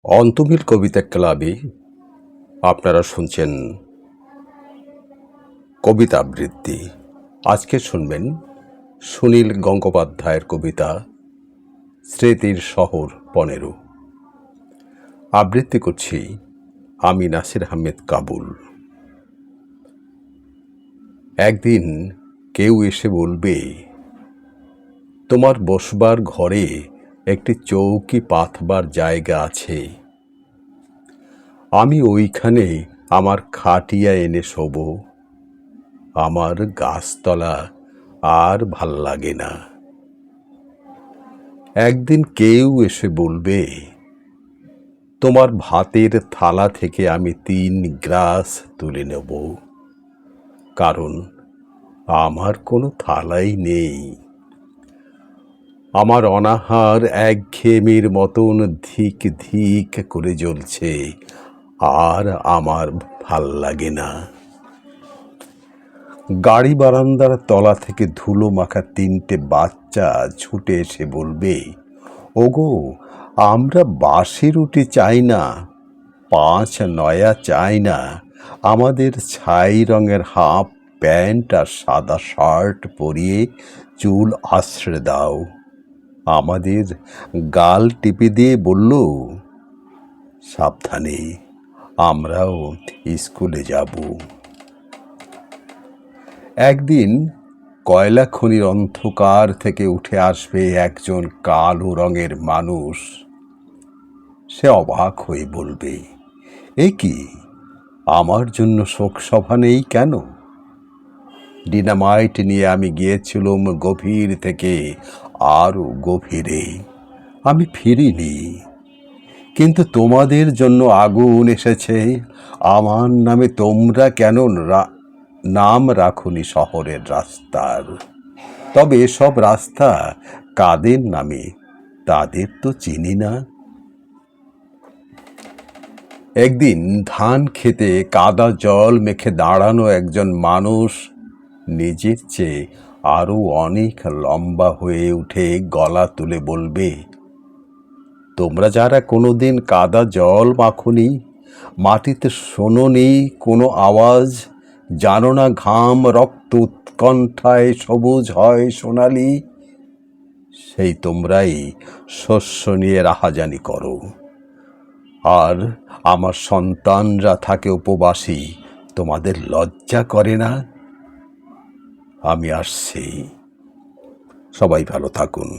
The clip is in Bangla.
অন্তমিল কবিতা ক্লাবে আপনারা শুনছেন কবিতা আবৃত্তি। আজকে শুনবেন সুনীল গঙ্গোপাধ্যায়ের কবিতা স্মৃতির শহর 15। আবৃত্তি করছি আমি নাসির আহমেদ কাবুল। একদিন কেউ এসে বলবে, তোমার বসবার ঘরে একটি চৌকি পাতবার জায়গা আছে, আমি ওইখানে আমার খাটিয়া এনে শোব। আমার গাছতলা আর ভাল লাগে না। একদিন কেউ এসে বলবে, তোমার ভাতের থালা থেকে আমি 3 গ্রাস তুলে নেব, কারণ আমার কোনো থালাই নেই। আমার অনাহার একঘেয়েমির মতন ধিক ধিক করে জ্বলছে, আর আমার ভাল লাগে না। গাড়ি বারান্দার তলা থেকে ধুলো মাখা 3টে বাচ্চা ছুটে এসে বলবে, ওগো, আমরা বাসি রুটি চাই না, 5 নয়া চাই না, আমাদের ছাই রঙের হাফ প্যান্ট আর সাদা শার্ট পরিয়ে চুল আশ্রে দাও। আমাদের গাল টিপে দিয়ে বলল, সাবধানে, আমরাও স্কুলে যাব। একদিন কয়লা খনির অন্ধকার থেকে উঠে আসবে একজন কালো রঙের মানুষ। সে অবাক হয়ে বলবে, এ কি, আমার জন্য শোকসভা নেই কেন? ডিনামাইট নিয়ে আমি গিয়েছিলাম গভীর থেকে আরো গভীরে, আমি ফিরিনি, কিন্তু তোমাদের জন্য আগুন এসেছে। আমার নামে তোমরা কেন নাম রাখুনি শহরের রাস্তার? তবে সব রাস্তা কাদের নামে, তাদের তো চিনি না। একদিন ধান খেতে কাদা জল মেখে দাঁড়ানো একজন মানুষ নিজের চেয়ে আরো অনেক লম্বা হয়ে উঠে গলা তুলে বলবে, তোমরা যারা কোনোদিন কাদা জল মাখুনি, মাটিতে শোনোনি কোনো আওয়াজ, জানো না ঘাম রক্ত উৎকণ্ঠায় সবুজ হয় সোনালি, সেই তোমরাই শস্য নিয়ে রাহাজানি করো, আর আমার সন্তানরা থাকে উপবাসী। তোমাদের লজ্জা করে না? আমি আসছি। সবাই ভালো থাকুন।